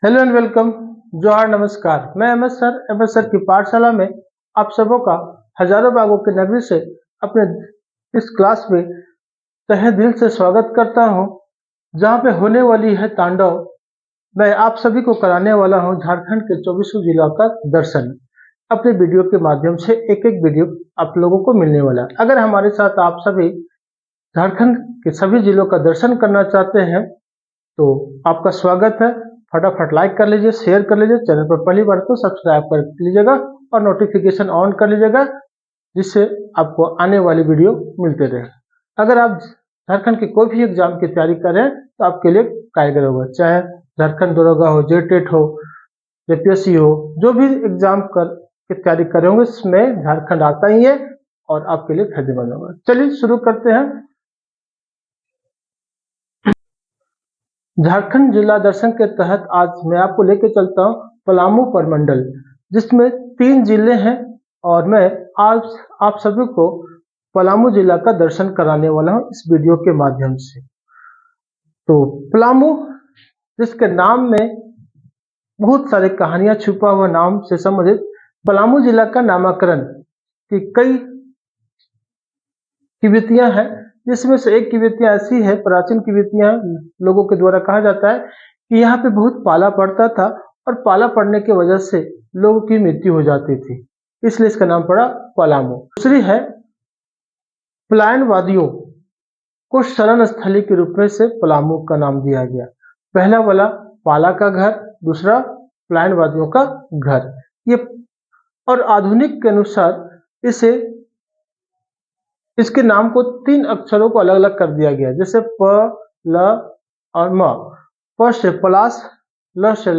Hello and welcome. जोहार, नमस्कार। मैं एमएस सर की पाठशाला में आप सबों का हजारों बागों के नगरी से अपने इस क्लास में तहे दिल से स्वागत करता हूं, जहां पे होने वाली है तांडव। मैं आप सभी को कराने वाला हूं झारखंड के 24 जिला का दर्शन। अपने वीडियो के माध्यम से एक एक वीडियो आप लोगों को मिलने वाला है। अगर हमारे साथ आप सभी झारखंड के सभी जिलों का दर्शन करना चाहते हैं तो आपका स्वागत है। फटाफट लाइक कर लीजिए, शेयर कर लीजिए, चैनल पर पहली बार तो सब्सक्राइब कर लीजिएगा और नोटिफिकेशन ऑन कर लीजिएगा, जिससे आपको आने वाली वीडियो मिलते रहे। अगर आप झारखंड के कोई भी एग्जाम की तैयारी कर रहे हैं तो आपके लिए कारगर होगा, चाहे झारखंड दरोगा हो, जेटेट हो, जेपीएससी हो, जो भी एग्जाम की तैयारी कर रहे होंगे इसमें झारखंड आता ही है और आपके लिए फायदेमंद होगा। चलिए शुरू करते हैं। झारखंड जिला दर्शन के तहत आज मैं आपको लेके चलता हूँ पलामू प्रमंडल, जिसमें 3 जिले हैं और मैं आज आप सभी को पलामू जिला का दर्शन कराने वाला हूँ इस वीडियो के माध्यम से। तो पलामू, जिसके नाम में बहुत सारी कहानियां छुपा हुआ, नाम से संबंधित पलामू जिला का नामकरण की कई किवितियां हैं, जिसमें से एक किवितियां ऐसी है, प्राचीन किवितियां लोगों के द्वारा कहा जाता है कि यहाँ पे बहुत पाला पड़ता था और पाला पड़ने की वजह से लोगों की मृत्यु हो जाती थी, इसलिए इसका नाम पड़ा पलामू। दूसरी है पलायन वादियों को शरण स्थली के रूप में से पलामू का नाम दिया गया। पहला वाला पाला का घर, दूसरा पलायन वादियों का घर। ये और आधुनिक के अनुसार इसके नाम को 3 अक्षरों को अलग अलग कर दिया गया, जैसे प, ल और म। प से पलाश, ल से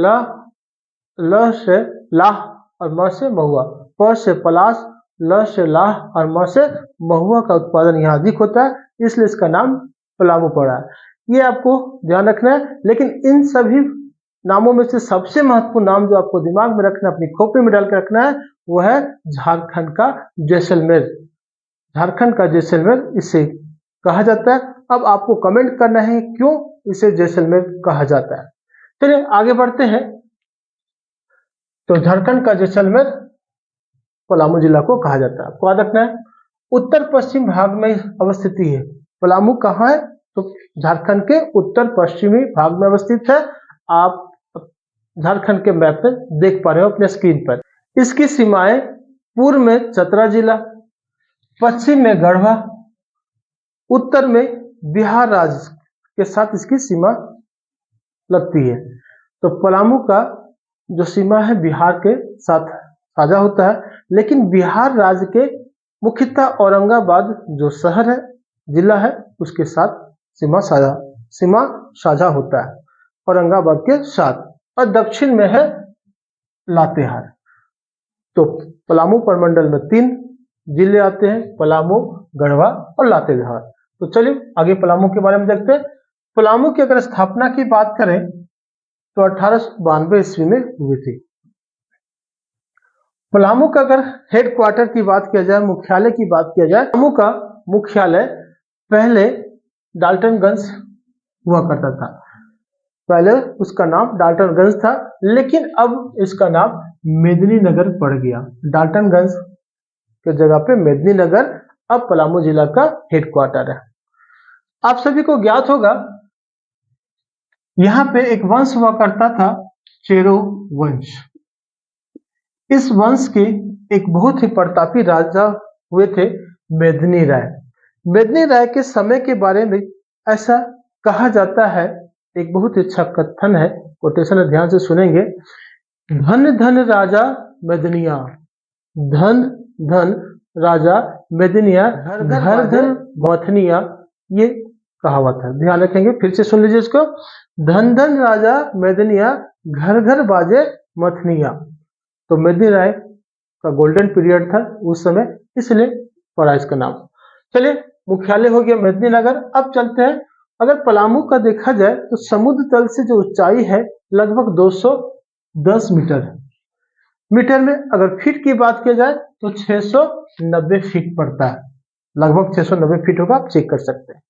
लाह और म से महुआ। प से पलाश, ल से लाह और म से महुआ का उत्पादन यहाँ अधिक होता है, इसलिए इसका नाम पलामू पड़ा है। ये आपको ध्यान रखना है। लेकिन इन सभी नामों में से सबसे महत्वपूर्ण नाम जो आपको दिमाग में रखना, अपनी खोपड़ी में डाल के रखना है, वो है झारखंड का जैसलमेर। झारखंड का जैसलमेर इसे कहा जाता है। अब आपको कमेंट करना है क्यों इसे जैसलमेर कहा जाता है। चलिए आगे बढ़ते हैं। तो झारखंड का जैसलमेर पलामू जिला को कहा जाता है। आपको याद रखना है उत्तर पश्चिम भाग में अवस्थित है। पलामू कहाँ है? तो झारखंड के उत्तर पश्चिमी भाग में अवस्थित है। आप झारखंड के मैप में देख पा रहे हो अपने स्क्रीन पर। इसकी सीमाएं पूर्व में चतरा जिला, पश्चिम में गढ़वा, उत्तर में बिहार राज्य के साथ इसकी सीमा लगती है। तो पलामू का जो सीमा है बिहार के साथ साझा होता है, लेकिन बिहार राज्य के मुख्यतः औरंगाबाद जो शहर है, जिला है, उसके साथ सीमा साझा होता है, औरंगाबाद के साथ। और दक्षिण में है लातेहार। तो पलामू प्रमंडल में 3 जिले आते हैं, पलामू, गढ़वा और लातेहार। तो चलिए आगे पलामू के बारे में देखते हैं। पलामू की अगर स्थापना की बात करें तो 1892 ईस्वी में हुई थी। पलामू का अगर हेडक्वार्टर की बात किया जाए, मुख्यालय की बात किया जाए, पलामू का मुख्यालय पहले डाल्टनगंज हुआ करता था। पहले उसका नाम डाल्टनगंज था, लेकिन अब इसका नाम मेदिनीनगर पड़ गया। डाल्टनगंज के जगह पे मेदिनीनगर अब पलामू जिला का हेडक्वार्टर है। आप सभी को ज्ञात होगा यहाँ पे एक वंश हुआ करता था, चेरो वंश। इस वंश के एक बहुत ही प्रतापी राजा हुए थे मेदिनी राय। मेदिनी राय के समय के बारे में ऐसा कहा जाता है, एक बहुत ही अच्छा कथन है, कोटेशन ध्यान से सुनेंगे। धन धन राजा मेदिनिया, धन धन राजा मेदिनिया, घर घर मथनिया, ये कहावत है, ध्यान रखेंगे। फिर से सुन लीजिए इसको। धन धन राजा मेदिनिया, घर घर बाजे मथनिया। तो मेदिनी राय का गोल्डन पीरियड था उस समय, इसलिए पड़ा इसका नाम। चलिए मुख्यालय हो गया मेदिनीनगर। अब चलते हैं। अगर पलामू का देखा जाए तो समुद्र तल से जो ऊंचाई है लगभग 210 मीटर है। मीटर में अगर फीट की बात की जाए तो 690 फीट पड़ता है, लगभग 690 फीट होगा, आप चेक कर सकते हैं।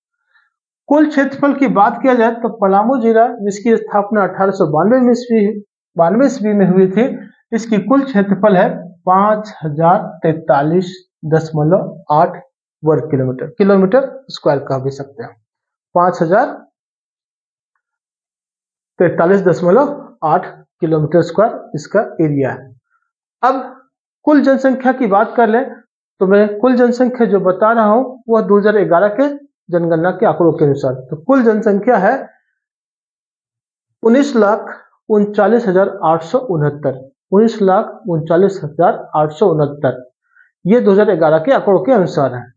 कुल क्षेत्रफल की बात किया जाए तो पलामू जिला जिसकी स्थापना 1892 में हुई थी, इसकी कुल क्षेत्रफल है 5043.8 वर्ग किलोमीटर, किलोमीटर स्क्वायर कह भी सकते हैं। 5043.8 किलोमीटर स्क्वायर इसका एरिया है। अब कुल जनसंख्या की बात कर ले तो मैं कुल जनसंख्या जो बता रहा हूं वह 2011 के जनगणना के आंकड़ों के अनुसार, तो कुल जनसंख्या है 19,39,869, 19,39,869, ये 2011 के आंकड़ों के अनुसार है।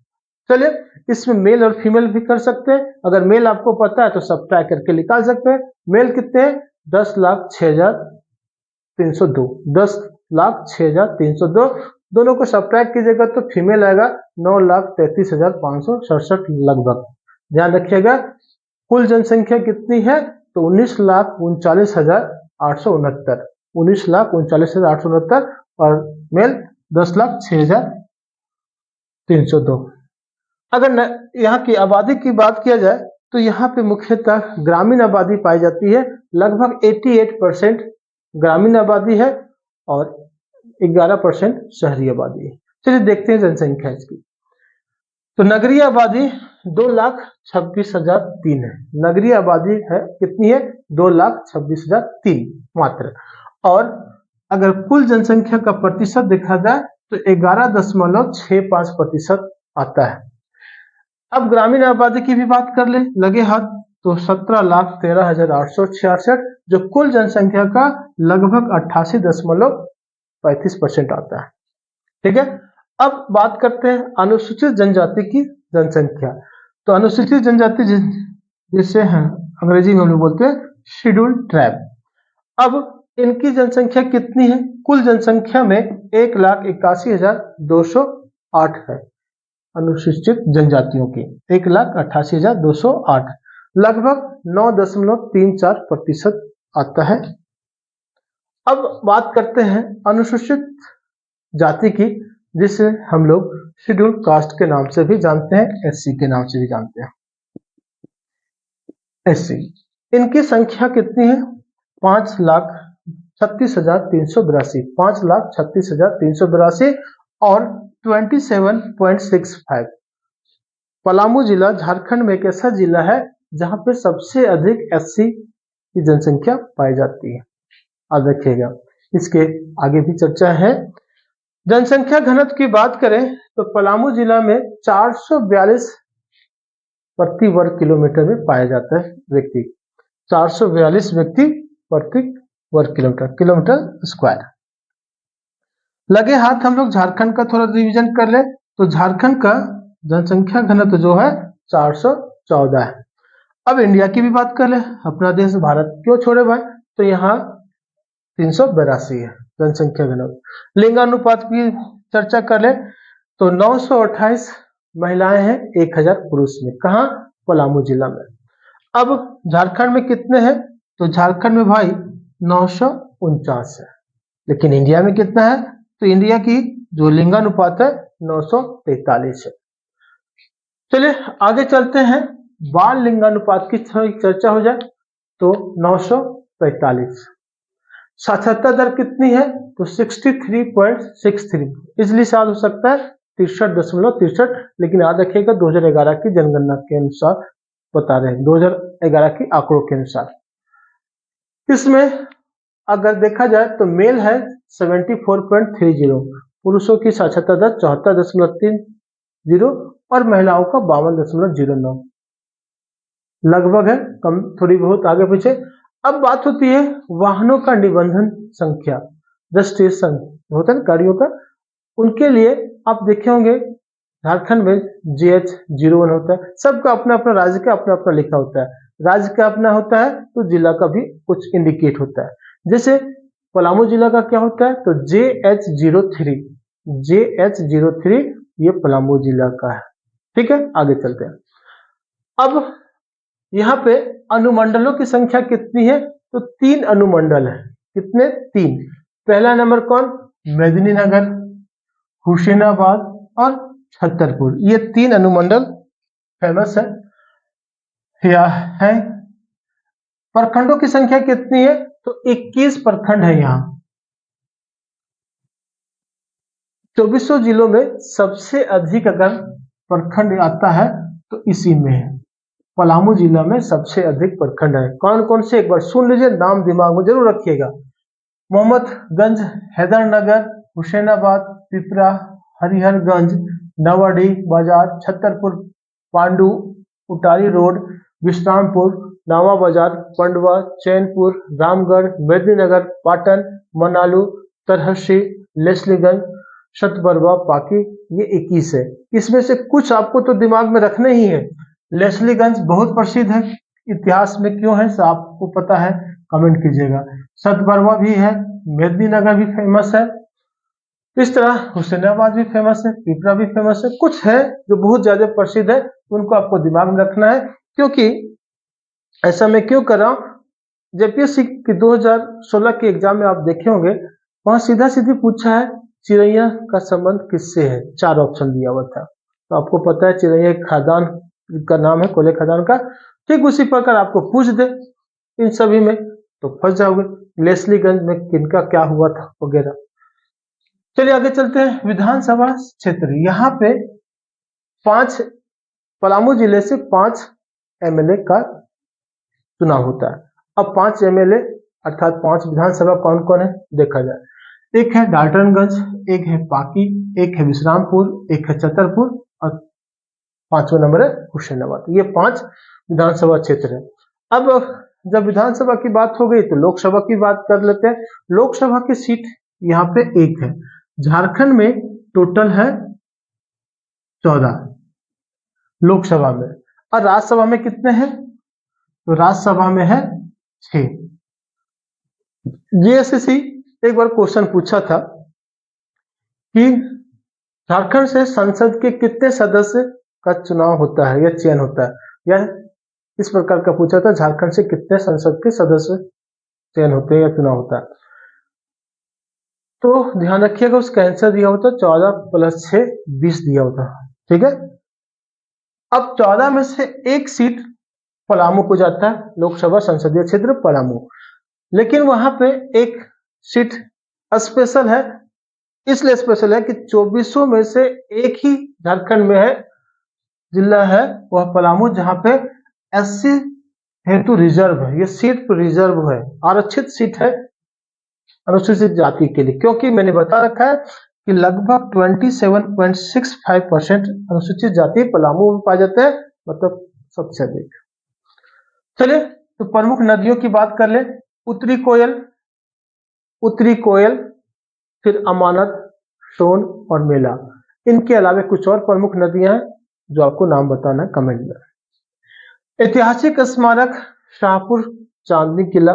चलिए इसमें मेल और फीमेल भी कर सकते हैं, अगर मेल आपको पता है तो सब्ट्रैक्ट करके निकाल सकते हैं। मेल कितने हैं? 10,06,302, 10,06,302, दोनों को सब्ट्रैक्ट कीजिएगा तो फीमेल आएगा 9,33,567 लगभग। ध्यान रखिएगा कुल जनसंख्या कितनी है तो 19,39,869, 19,39,869 और मेल 10,06,302। अगर यहाँ की आबादी की बात किया जाए तो यहाँ पे मुख्यतः ग्रामीण आबादी पाई जाती है, लगभग 88% ग्रामीण आबादी है और 11% शहरी आबादी है। चलिए देखते हैं जनसंख्या इसकी। तो नगरीय आबादी 2,26,003 है, नगरीय आबादी है कितनी है? 2,26,003 मात्र। और अगर कुल जनसंख्या का प्रतिशत देखा जाए तो 11.65% आता है। अब ग्रामीण आबादी की भी बात कर ले लगे हाथ तो 17,13,866 जो कुल जनसंख्या का लगभग 88.35% आता है। ठीक है, अब बात करते हैं अनुसूचित जनजाति की जनसंख्या। तो अनुसूचित जनजाति जिसे हैं अंग्रेजी में हम लोग बोलते हैं शेड्यूल्ड ट्राइब। अब इनकी जनसंख्या कितनी है? कुल जनसंख्या में 1,81,208 है अनुसूचित जनजातियों की, 1,88,208, लगभग 9.34% आता है। अब बात करते हैं अनुसूचित जाति की जिसे हम लोग शेड्यूल कास्ट के नाम से भी जानते हैं, एससी के नाम से भी जानते हैं। एससी इनकी संख्या कितनी है? 5,36,382, 5,36,382 और 27.65। पलामू जिला झारखंड में एक ऐसा जिला है जहां पर सबसे अधिक एससी की जनसंख्या पाई जाती है। याद रखिएगा, इसके आगे भी चर्चा है। जनसंख्या घनत्व की बात करें तो पलामू जिला में 442 प्रति वर्ग किलोमीटर में पाया जाता है व्यक्ति, 442 व्यक्ति प्रति वर्ग किलोमीटर, किलोमीटर स्क्वायर। लगे हाथ हम लोग झारखंड का थोड़ा रिवीजन कर ले तो झारखंड का जनसंख्या घनत्व जो है 414 है। अब इंडिया की भी बात कर ले, अपना देश भारत क्यों छोड़े भाई, तो यहाँ 382 है जनसंख्या घनत्व। लिंगानुपात की चर्चा कर ले तो 928 महिलाएं हैं 1000 पुरुष में, कहा? पलामू जिला में। अब झारखंड में कितने हैं तो झारखंड में भाई 949 है, लेकिन इंडिया में कितना है तो इंडिया की जो लिंगानुपात है 943 है। चलिए आगे चलते हैं, बाल लिंगानुपात की चर्चा हो जाए तो 945। साक्षरता दर कितनी है तो 63.63, इजली साल हो सकता है 63.63, लेकिन याद रखिएगा 2011 की जनगणना के अनुसार बता रहे हैं, 2011 की आंकड़ों के अनुसार। इसमें अगर देखा जाए तो मेल है 74.30, पुरुषों की साक्षरता दर 74.30 और महिलाओं का 52.09 लगभग है, कम थोड़ी बहुत आगे पीछे। अब बात होती है वाहनों का निबंधन संख्या, रजिस्ट्रेशन होता है गाड़ियों का, उनके लिए आप देखे होंगे झारखंड में GH01 होता है। सबका अपना अपना राज्य का अपना अपना लिखा होता है, राज्य का अपना होता है तो जिला का भी कुछ इंडिकेट होता है। जैसे पलामू जिला का क्या होता है तो JH03, JH03 ये पलामू जिला का है। ठीक है, आगे चलते हैं। अब यहाँ पे अनुमंडलों की संख्या कितनी है तो 3 अनुमंडल है। कितने? 3। पहला नंबर कौन? मेदिनीनगर, हुसैनाबाद और छतरपुर, ये 3 अनुमंडल फेमस है। या है। प्रखंडों की संख्या कितनी है? तो 21 प्रखंड है यहाँ। 2400 जिलों में सबसे अधिक अगर प्रखंड आता है तो इसी में है, पलामू जिला में सबसे अधिक प्रखंड है। कौन कौन से एक बार सुन लीजिए, नाम दिमाग में जरूर रखिएगा। मोहम्मदगंज, हैदरनगर, हुसैनाबाद, पिपरा, हरिहरगंज, नवाडी बाजार, छतरपुर, पांडु, उटारी रोड, विश्रामपुर, नावा बाजार, पंडवा, चैनपुर, रामगढ़, मेदिनीनगर, पाटन, मनालू, तरहसी, लेस्लीगंज, सतबरवा, पाकी। ये 21 है। इसमें से कुछ आपको तो दिमाग में रखने ही है। लेस्लीगंज बहुत प्रसिद्ध है, इतिहास में क्यों है आपको पता है, कमेंट कीजिएगा। सतबरवा भी है, मेदिनीनगर भी फेमस है, इस तरह हुसैनाबाद भी फेमस है, पिपरा भी फेमस है। कुछ है जो बहुत ज्यादा प्रसिद्ध है, उनको आपको दिमाग में रखना है। क्योंकि ऐसा मैं क्यों कर रहा हूं, जेपीएससी के 2016 के एग्जाम में आप देखे होंगे, वहां सीधा सीधी पूछा है चिड़ैया का संबंध किससे है, 4 ऑप्शन दिया हुआ था। तो आपको पता है चिड़ैया खादान का नाम है, कोयले खदान का। ठीक उसी प्रकार आपको पूछ दे इन सभी में तो फंस जाओगे, लेस्लीगंज में किनका क्या हुआ था वगैरह। चलिए आगे चलते हैं। विधानसभा क्षेत्र, यहाँ पे 5 पलामू जिले से 5 एमएलए का चुनाव होता है। अब 5 एमएलए अर्थात 5 विधानसभा कौन कौन है देखा जाए। एक है डाल्टनगंज, एक है पाकी, एक है विश्रामपुर, एक है छतरपुर और 5वां नंबर है हुसैनाबाद। ये 5 विधानसभा क्षेत्र है। अब जब विधानसभा की बात हो गई तो लोकसभा की बात कर लेते हैं। लोकसभा की सीट यहाँ पे 1 है। झारखंड में टोटल है 14 लोकसभा में, और राज्यसभा में कितने हैं? तो राज्यसभा में है 6। जीएसएससी एक बार क्वेश्चन पूछा था कि झारखंड से संसद के कितने सदस्य का चुनाव होता है या चयन होता है, या इस प्रकार का पूछा था, झारखंड से कितने संसद के सदस्य चयन होते हैं या चुनाव होता है। तो ध्यान रखिएगा उसका आंसर दिया होता 14 + 6 20 दिया होता, ठीक है। अब 14 में से 1 सीट पलामू को जाता है, लोकसभा संसदीय क्षेत्र पलामू, लेकिन वहां पे एक सीट स्पेशल है। इसलिए स्पेशल है कि 2400 में से एक ही झारखंड में है जिला है वह पलामू, जहां पे एससी हेतु रिजर्व है। ये सीट रिजर्व है, आरक्षित सीट है अनुसूचित जाति के लिए, क्योंकि मैंने बता रखा है कि लगभग 27.65% अनुसूचित जाति पलामू में पाए जाते हैं, मतलब सबसे अधिक। चलिए तो प्रमुख नदियों की बात कर ले। उत्तरी कोयल, फिर अमानत, सोन और मेला। इनके अलावा कुछ और प्रमुख नदियां हैं जो आपको नाम बताना है कमेंट में। ऐतिहासिक स्मारक शाहपुर चांदनी किला,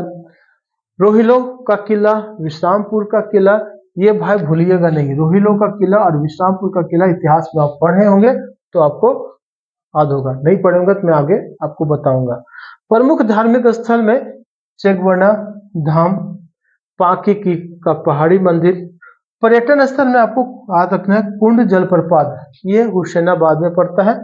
रोहिलो का किला, विश्रामपुर का किला। ये भाई भूलिएगा नहीं, रोहिलो का किला और विश्रामपुर का किला इतिहास में आप पढ़े होंगे तो आपको याद होगा, नहीं पढ़े होंगे तो मैं आगे आपको बताऊंगा। प्रमुख धार्मिक स्थल में चेकवर्णा धाम, पाकी की का पहाड़ी मंदिर। पर्यटन स्थल में आपको याद रखना है कुंड जलप्रपात, ये हुसैनाबाद में पड़ता है।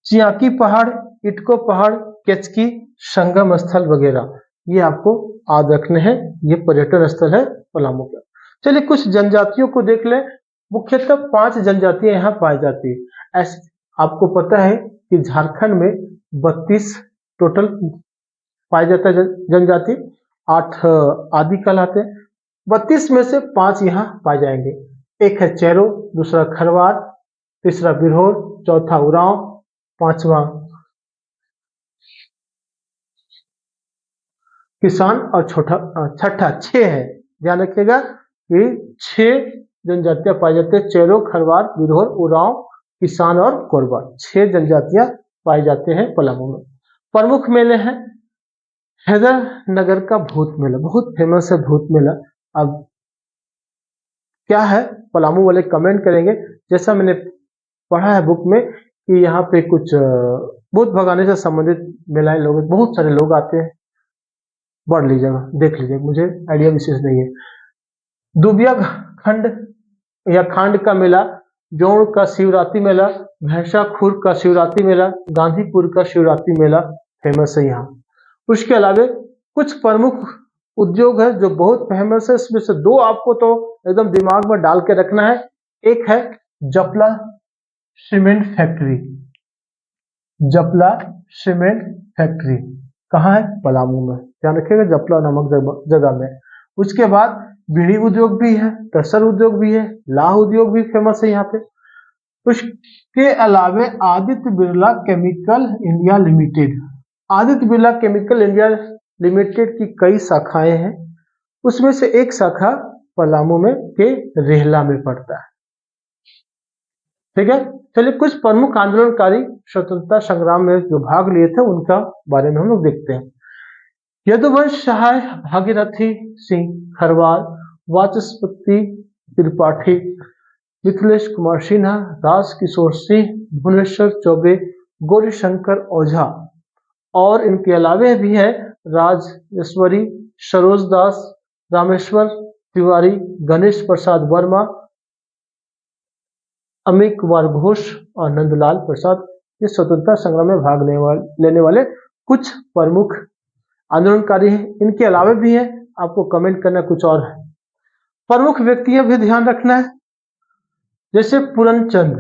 चियाकी पहाड़, इटको पहाड़, केचकी, संगम स्थल वगैरह, ये आपको याद रखने हैं। ये पर्यटन स्थल है पलामू का। चलिए कुछ जनजातियों को देख ले। मुख्यतः 5 जनजातियां यहाँ पाई जाती है। ऐसे आपको पता है कि झारखंड में 32 टोटल पाया जाता है जनजाति, 8 आदि कहलाते हैं। 32 में से 5 यहाँ पाए जाएंगे। एक है चेरो, दूसरा खरवार, तीसरा बिरहोर, चौथा उरांव, 5वां किसान और छठा 6 है। ध्यान रखिएगा कि 6 जनजातियां पाई जाती है। चेरो, खरवार, बिरहोर, उरांव, किसान और कोरबा, 6 जनजातियां पाए जाते हैं पलामू में। प्रमुख मेले हैं हैदरनगर का भूत मेला, बहुत फेमस है भूत मेला। अब क्या है पलामू वाले कमेंट करेंगे, जैसा मैंने पढ़ा है बुक में कि यहाँ पे कुछ भूत भगाने से संबंधित मेलाएं, लोग बहुत सारे लोग आते हैं, पढ़ लीजिएगा, देख लीजिएगा, मुझे आइडिया विशेष नहीं है। दुबिया खंड या खांड का मेला, जोड़ का शिवरात्रि मेला, भैंसा खुर का शिवरात्रि मेला, गांधीपुर का शिवरात्रि मेला फेमस है यहाँ। उसके अलावा कुछ प्रमुख उद्योग है जो बहुत फेमस है, इसमें से दो आपको तो एकदम दिमाग में डाल के रखना है। एक है जपला सीमेंट फैक्ट्री। जपला सीमेंट फैक्ट्री कहाँ है? पलामू में, ध्यान रखिएगा, जपला नामक जगह में। उसके बाद बीड़ी उद्योग भी है, टसर उद्योग भी है, लाह उद्योग भी फेमस है यहाँ पे। उसके अलावा Aditya Birla chemical India limited, Aditya Birla chemical India limited की कई शाखाएं हैं, उसमें से एक शाखा पलामू में के रेहला में पड़ता है। ठीक है, चलिए कुछ प्रमुख आंदोलनकारी स्वतंत्रता संग्राम में जो भाग लिए थे उनका बारे में हम लोग देखते हैं। यदुवंश सहाय भागीरथी सिंह खरवाल, वाचस्पति त्रिपाठी, मिथिलेश कुमार सिन्हा, राज किशोर सिंह, भुवनेश्वर चौबे, गौरी शंकर ओझा, और इनके अलावे भी है राजेश्वरी, सरोज दास, रामेश्वर तिवारी, गणेश प्रसाद वर्मा, अमित कुमार घोष और नंदलाल प्रसाद। ये स्वतंत्रता संग्राम में भाग लेने वाले कुछ प्रमुख आंदोलनकारी हैं। इनके अलावा भी है, आपको कमेंट करना कुछ और है। प्रमुख व्यक्तियां भी ध्यान रखना है, जैसे पूरनचंद,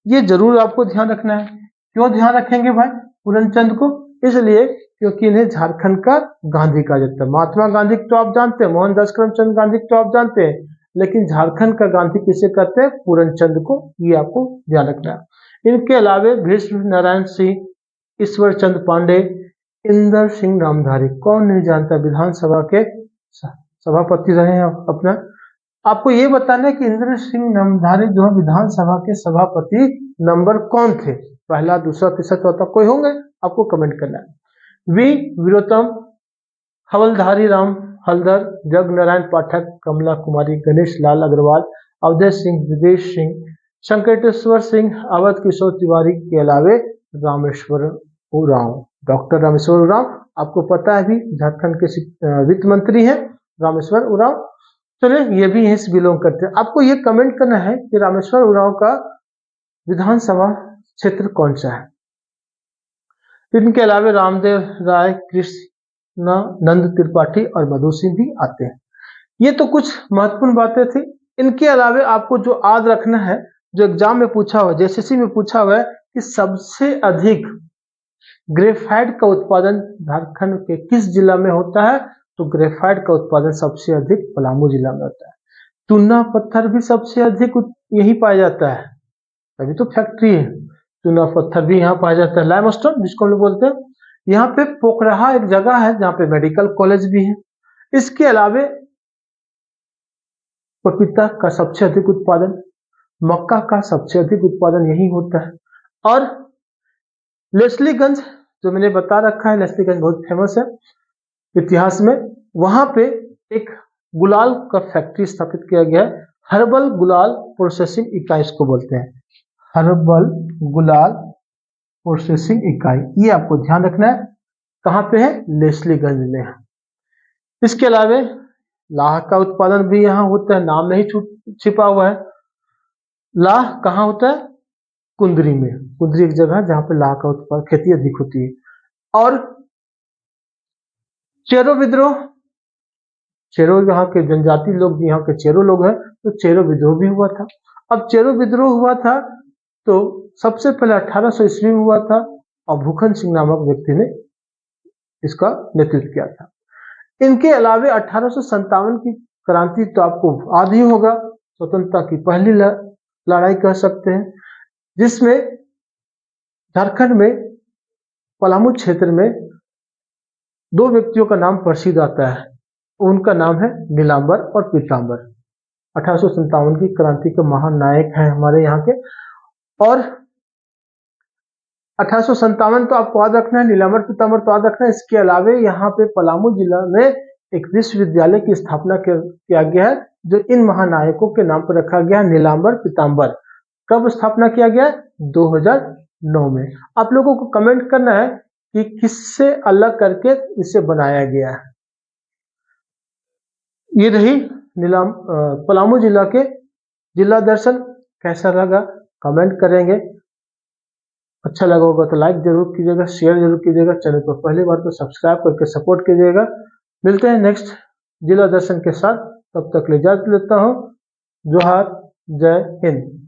ये जरूर आपको ध्यान रखना है। क्यों ध्यान रखेंगे भाई पूरनचंद को? इसलिए क्योंकि इन्हें झारखंड का गांधी कहा जाता है। महात्मा गांधी तो आप जानते हैं, मोहनदास करमचंद गांधी तो आप जानते हैं, लेकिन झारखंड का गांधी किसे कहते हैं? पूरनचंद को, ये आपको ध्यान रखना है। इनके अलावा भीष्म नारायण सिंह, ईश्वर चंद पांडे, इंदर सिंह नामधारी, कौन नहीं जानता, विधानसभा के सभापति रहे हैं अपना। आपको ये बताना है कि इंद्र सिंह नामधारी जो है विधानसभा के सभापति नंबर कौन थे? पहला, दूसरा, तीसरा, चौथा, कोई होंगे? आपको कमेंट करना है। वी वीरोत्तम, हवलधारी राम हलदर, जग नारायण पाठक, कमला कुमारी, गणेश लाल अग्रवाल, अवधेश सिंह, विदेश सिंह, संकेतेश्वर सिंह, अवध किशोर तिवारी के अलावे रामेश्वर उरांव, डॉक्टर रामेश्वर उरांव, आपको पता है भी झारखंड के वित्त मंत्री हैं रामेश्वर उरांव। चलिए ये भी यहीं से बिलोंग करते हैं। आपको ये कमेंट करना है कि रामेश्वर उरांव का विधानसभा क्षेत्र कौन सा है। इनके अलावा रामदेव राय, कृष्ण नंद त्रिपाठी और मधु सिंह भी आते हैं। ये तो कुछ महत्वपूर्ण बातें थी। इनके अलावा आपको जो याद रखना है, जो एग्जाम में पूछा हुआ, जेसीसी में पूछा हुआ है कि सबसे अधिक ग्रेफाइट का उत्पादन झारखंड के किस जिला में होता है? तो ग्रेफाइट का उत्पादन सबसे अधिक पलामू जिला में होता है। चूना पत्थर भी सबसे अधिक यही पाया जाता है, तभी तो फैक्ट्री है। चूना पत्थर भी यहाँ पाया जाता है, लाइमस्टोन जिसको हम लोग बोलते हैं। यहाँ पे पोखराहा एक जगह है जहाँ पे मेडिकल कॉलेज भी है। इसके अलावे पपीता का सबसे अधिक उत्पादन, मक्का का सबसे अधिक उत्पादन यही होता है। और लेस्लीगंज जो मैंने बता रखा है, लेस्लीगंज बहुत फेमस है इतिहास में। वहां पे एक गुलाल का फैक्ट्री स्थापित किया गया है, हर्बल गुलाल प्रोसेसिंग इकाई इसको बोलते हैं, हर्बल गुलाल प्रोसेसिंग इकाई। ये आपको ध्यान रखना है, कहाँ पे है? लेस्लीगंज में है। इसके अलावा लाह का उत्पादन भी यहाँ होता है, नाम नहीं छिपा हुआ है। लाह कहाँ होता है? कुंदरी में। कुंदरी एक जगह जहाँ पे लाह का उत्पादन खेती अधिक होती है। और चेरो विद्रोह, चेरो यहाँ के जनजाति लोग, यहाँ के चेरो लोग हैं, तो चेरो विद्रोह भी हुआ था। अब चेरो विद्रोह हुआ था तो सबसे पहले 1800 ईस्वी में हुआ था और भूखन सिंह नामक व्यक्ति ने इसका नेतृत्व किया था। इनके अलावे 1857 की क्रांति तो आपको याद ही होगा, स्वतंत्रता की पहली लड़ाई कह सकते हैं, जिसमें झारखंड में पलामू क्षेत्र में दो व्यक्तियों का नाम प्रसिद्ध आता है। उनका नाम है नीलांबर और पीतांबर। 1857 की क्रांति के महान नायक हैं हमारे यहाँ के। और 1857 तो आपको याद रखना है, नीलांबर पीतांबर तो याद रखना है। इसके अलावा यहाँ पे पलामू जिला में एक विश्वविद्यालय की स्थापना किया गया है, जो इन महानायकों के नाम पर रखा गया है, नीलांबर पीतांबर। कब स्थापना किया गया? 2009 में। आप लोगों को कमेंट करना है कि किससे अलग करके इसे बनाया गया है। ये रही पलामू जिला के जिला दर्शन। कैसा लगा कमेंट करेंगे। अच्छा लगा होगा तो लाइक जरूर कीजिएगा, शेयर जरूर कीजिएगा, चैनल को पहली बार तो सब्सक्राइब करके सपोर्ट कीजिएगा। मिलते हैं नेक्स्ट जिला दर्शन के साथ, तब तक ले इजाजत लेता हूँ। जोहार, जय हिंद।